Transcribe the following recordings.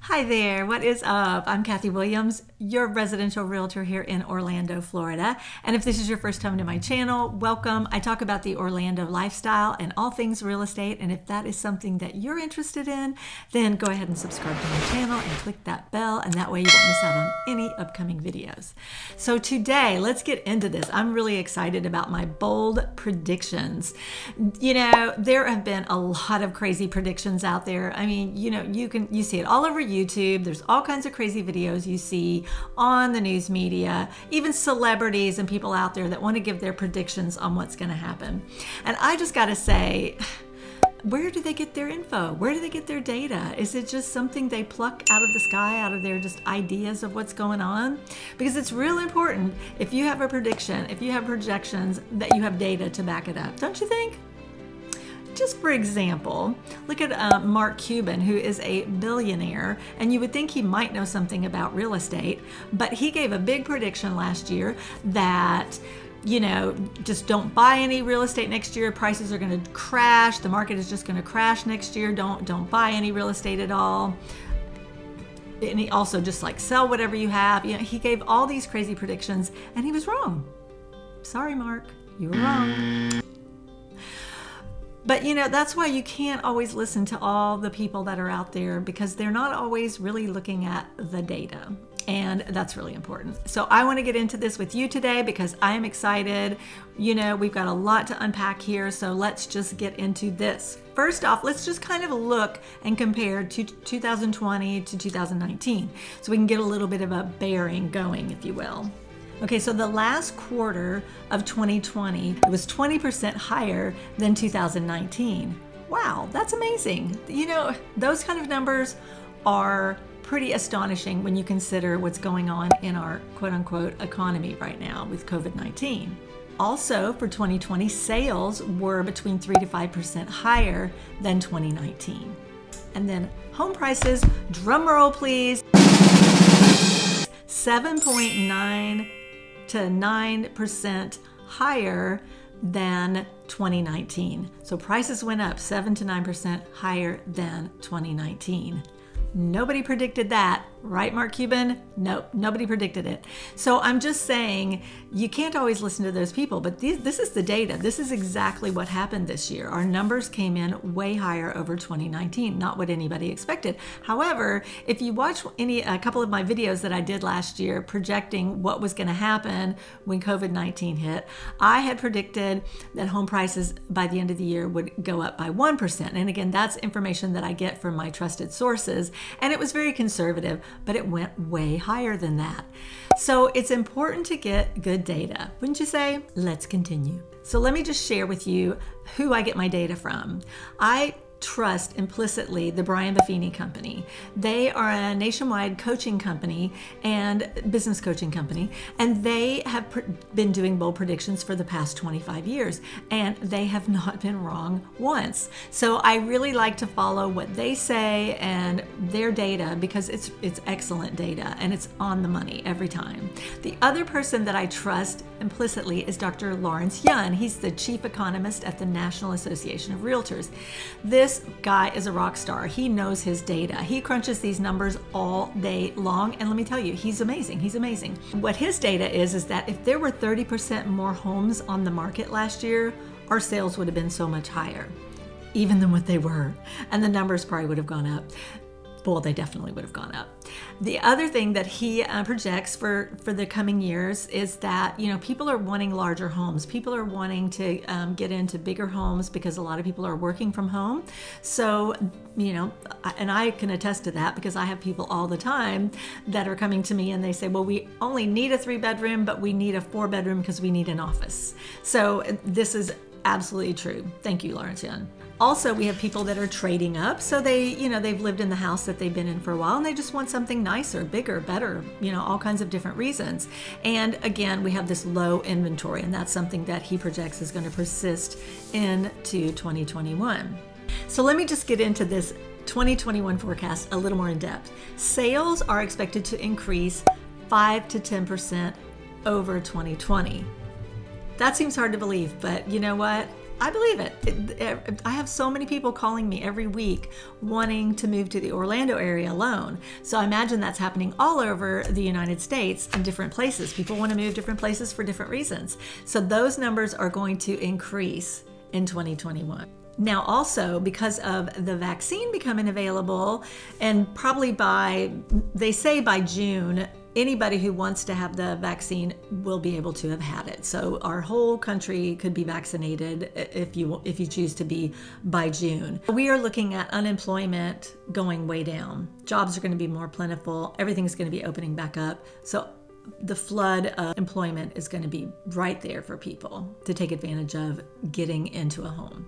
Hi there, what is up? I'm Kathy Williams, your residential realtor here in Orlando, Florida. And if this is your first time to my channel, welcome. I talk about the Orlando lifestyle and all things real estate. And if that is something that you're interested in, then go ahead and subscribe to my channel and click that bell. And that way you won't miss out on any upcoming videos. So today, let's get into this. I'm really excited about my bold predictions. You know, there have been a lot of crazy predictions out there. I mean, you see it all over YouTube. There's all kinds of crazy videos you see on the news media, even celebrities and people out there that want to give their predictions on what's going to happen. And I just got to say, where do they get their info? Where do they get their data? Is it just something they pluck out of the sky, out of their just ideas of what's going on? Because it's real important, if you have a prediction, if you have projections, that you have data to back it up. Don't you think? Just for example, look at Mark Cuban, who is a billionaire, and you would think he might know something about real estate, but he gave a big prediction last year that, you know, just don't buy any real estate next year. Prices are going to crash. The market is just going to crash next year. Don't buy any real estate at all. And he also just like sell whatever you have. You know, he gave all these crazy predictions, and he was wrong. Sorry, Mark, you were wrong. But you know, that's why you can't always listen to all the people that are out there, because they're not always really looking at the data. And that's really important. So I want to get into this with you today because I am excited. You know, we've got a lot to unpack here. So let's just get into this. First off, let's just kind of look and compare to 2020 to 2019. So we can get a little bit of a bearing going, if you will. Okay, so the last quarter of 2020, it was 20% higher than 2019. Wow, that's amazing. You know, those kind of numbers are pretty astonishing when you consider what's going on in our quote-unquote economy right now with COVID-19. Also, for 2020, sales were between 3 to 5% higher than 2019. And then home prices, drum roll please, 7.9 to 9% higher than 2019. So prices went up 7 to 9% higher than 2019. Nobody predicted that, right, Mark Cuban? Nope, nobody predicted it. So I'm just saying, you can't always listen to those people, but this is the data. This is exactly what happened this year. Our numbers came in way higher over 2019, not what anybody expected. However, if you watch a couple of my videos that I did last year projecting what was going to happen when COVID-19 hit, I had predicted that home prices by the end of the year would go up by 1%. And again, that's information that I get from my trusted sources. And it was very conservative, but it went way higher than that. So it's important to get good data, wouldn't you say? Let's continue. So let me just share with you who I get my data from. I trust implicitly the Brian Buffini Company. They are a nationwide coaching company and business coaching company, and they have been doing bold predictions for the past 25 years, and they have not been wrong once. So I really like to follow what they say and their data because it's excellent data and it's on the money every time. The other person that I trust implicitly is Dr. Lawrence Yun. He's the chief economist at the National Association of Realtors. This guy is a rock star. He knows his data. He crunches these numbers all day long. And let me tell you, he's amazing. He's amazing. What his data is that if there were 30% more homes on the market last year, our sales would have been so much higher, even than what they were. And the numbers probably would have gone up. Well, they definitely would have gone up. The other thing that he projects for the coming years is that, you know, people are wanting larger homes. People are wanting to get into bigger homes because a lot of people are working from home. So, you know, and I can attest to that because I have people all the time that are coming to me and they say, well, we only need a 3-bedroom, but we need a 4-bedroom because we need an office. So this is absolutely true. Thank you, Lawrence Yun. Also, we have people that are trading up. So they've lived in the house that they've been in for a while and they just want something nicer, bigger, better, you know, all kinds of different reasons. And again, we have this low inventory, and that's something that he projects is going to persist into 2021. So let me just get into this 2021 forecast a little more in depth. Sales are expected to increase 5 to 10% over 2020. That seems hard to believe, but you know what? I believe it. I have so many people calling me every week wanting to move to the Orlando area alone. So I imagine that's happening all over the United States in different places. People want to move different places for different reasons. So those numbers are going to increase in 2021. Now also, because of the vaccine becoming available, and probably they say by June, anybody who wants to have the vaccine will be able to have had it. So our whole country could be vaccinated if you choose to be by June. We are looking at unemployment going way down. Jobs are going to be more plentiful. Everything's going to be opening back up. So the flood of employment is going to be right there for people to take advantage of getting into a home.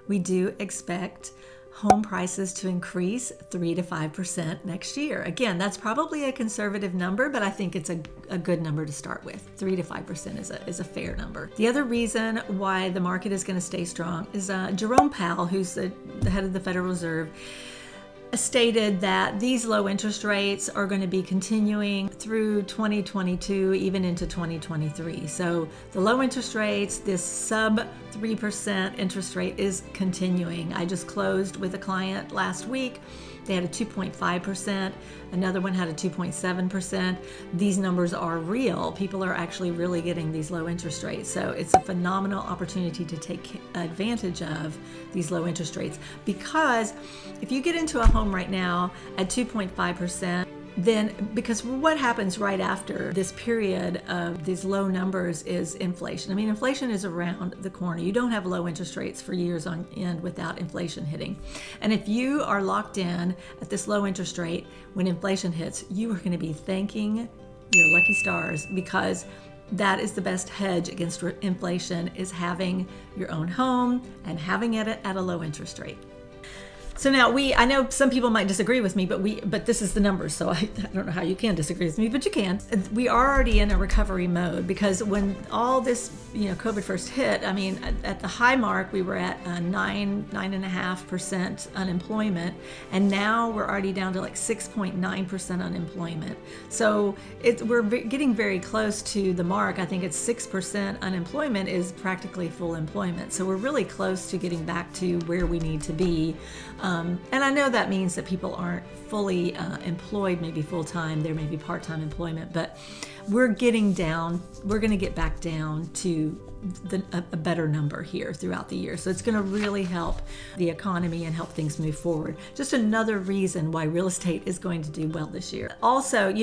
We do expect home prices to increase 3 to 5% next year. Again, that's probably a conservative number, but I think it's a good number to start with. 3 to 5% is a fair number. The other reason why the market is going to stay strong is Jerome Powell, who's the head of the Federal Reserve, stated that these low interest rates are going to be continuing through 2022, even into 2023. So the low interest rates, this sub 3% interest rate is continuing. I just closed with a client last week. They had a 2.5%. Another one had a 2.7%. These numbers are real. People are actually really getting these low interest rates. So it's a phenomenal opportunity to take advantage of these low interest rates, because if you get into a home right now at 2.5%, then because what happens right after this period of these low numbers is inflation. I mean, inflation is around the corner. You don't have low interest rates for years on end without inflation hitting. And if you are locked in at this low interest rate, when inflation hits, you are going to be thanking your lucky stars, because that is the best hedge against inflation, is having your own home and having it at a low interest rate. So now I know some people might disagree with me, but this is the numbers, so I don't know how you can disagree with me, but you can. We are already in a recovery mode, because when all this, COVID first hit, I mean, at the high mark, we were at 9.5% unemployment, and now we're already down to like 6.9% unemployment. So we're getting very close to the mark. I think it's 6% unemployment is practically full employment. So we're really close to getting back to where we need to be. And I know that means that people aren't fully employed, maybe full-time, there may be part-time employment, but we're going to get back down to a better number here throughout the year. So it's going to really help the economy and help things move forward. Just another reason why real estate is going to do well this year. Also,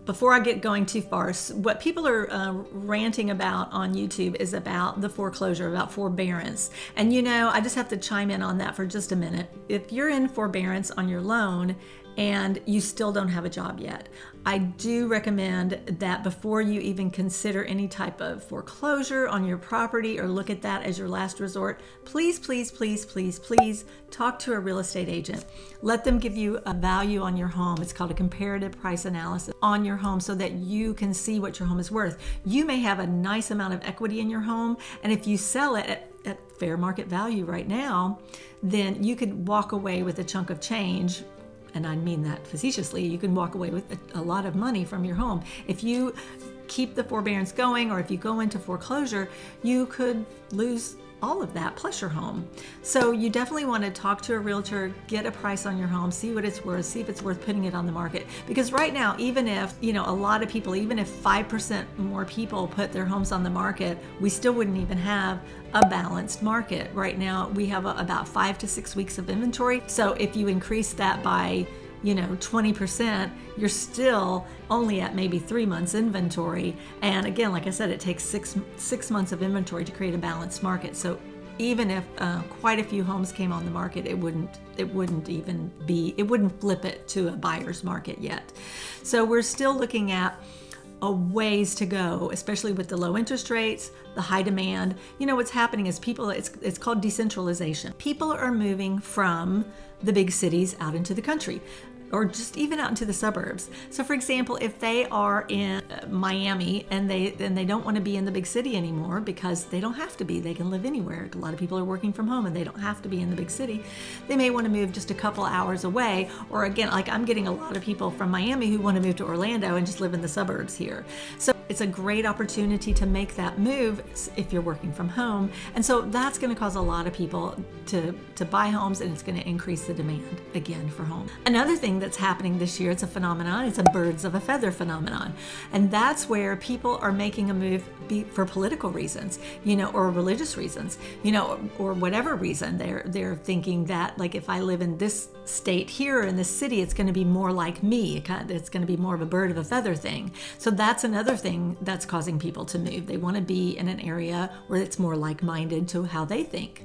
before I get going too far, what people are ranting about on YouTube is about the foreclosure, about forbearance. And I just have to chime in on that for just a minute. If you're in forbearance on your loan and you still don't have a job yet, I do recommend that before you even consider any type of foreclosure on your property or look at that as your last resort, please, please, please, please, please talk to a real estate agent. Let them give you a value on your home. It's called a comparative price analysis on your home, so that you can see what your home is worth. You may have a nice amount of equity in your home, and if you sell it at fair market value right now, then you could walk away with a chunk of change. And I mean that facetiously. You can walk away with a lot of money from your home. If you keep the forbearance going, or if you go into foreclosure, you could lose all of that plus your home. So you definitely want to talk to a realtor, get a price on your home, see what it's worth, see if it's worth putting it on the market. Because right now, even if, a lot of people, even if 5% more people put their homes on the market, we still wouldn't even have a balanced market. Right now, we have about 5 to 6 weeks of inventory. So if you increase that by 20%, you're still only at maybe 3 months inventory. And again, like I said, it takes six months of inventory to create a balanced market. So even if quite a few homes came on the market, it wouldn't flip it to a buyer's market yet. So we're still looking at a ways to go, especially with the low interest rates, the high demand. What's happening is it's called decentralization. People are moving from the big cities out into the country, or just even out into the suburbs. So for example, if they are in Miami and they don't want to be in the big city anymore, because they don't have to be, they can live anywhere. A lot of people are working from home and they don't have to be in the big city. They may want to move just a couple hours away, or again, like I'm getting a lot of people from Miami who want to move to Orlando and just live in the suburbs here. So it's a great opportunity to make that move if you're working from home. And so that's going to cause a lot of people to buy homes, and it's going to increase the demand again for homes. Another thing that's happening this year, it's a phenomenon, it's a birds of a feather phenomenon. And that's where people are making a move for political reasons, or religious reasons, or whatever reason. They're thinking that, like, if I live in this state here in this city, it's going to be more like me. It's going to be more of a bird of a feather thing. So that's another thing that's causing people to move. They want to be in an area where it's more like-minded to how they think.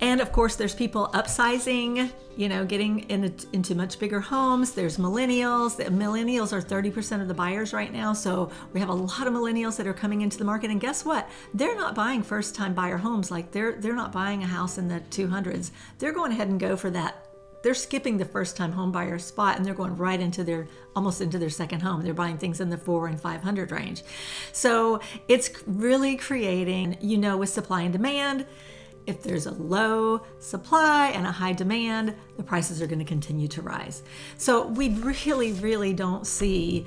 And of course, there's people upsizing, getting into much bigger homes. There's millennials. The millennials are 30% of the buyers right now. So we have a lot of millennials that are coming into the market. And guess what? They're not buying first-time buyer homes. Like they're not buying a house in the 200s. They're going ahead and go for that. They're skipping the first-time home buyer spot, and they're going right into almost into their second home. They're buying things in the 400 and 500 range. So it's really creating, with supply and demand. If there's a low supply and a high demand, the prices are going to continue to rise. So we really, really don't see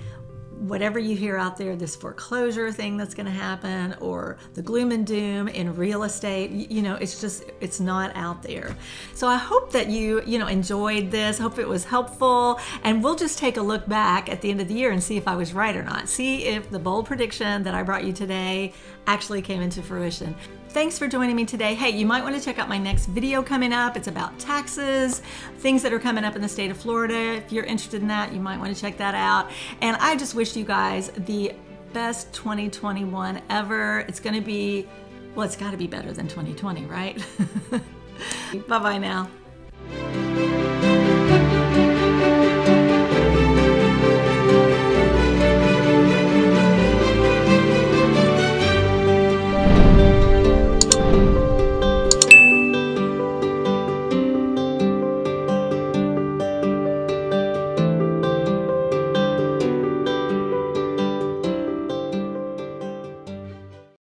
whatever you hear out there, this foreclosure thing that's going to happen, or the gloom and doom in real estate. It's not out there. So I hope that you enjoyed this. Hope it was helpful, and we'll just take a look back at the end of the year and see if I was right or not. See if the bold prediction that I brought you today actually came into fruition. Thanks for joining me today. Hey, you might want to check out my next video coming up. It's about taxes, things that are coming up in the state of Florida. If you're interested in that, you might want to check that out. And I just wish you guys the best 2021 ever. It's going to be, well, it's got to be better than 2020, right? Bye-bye now.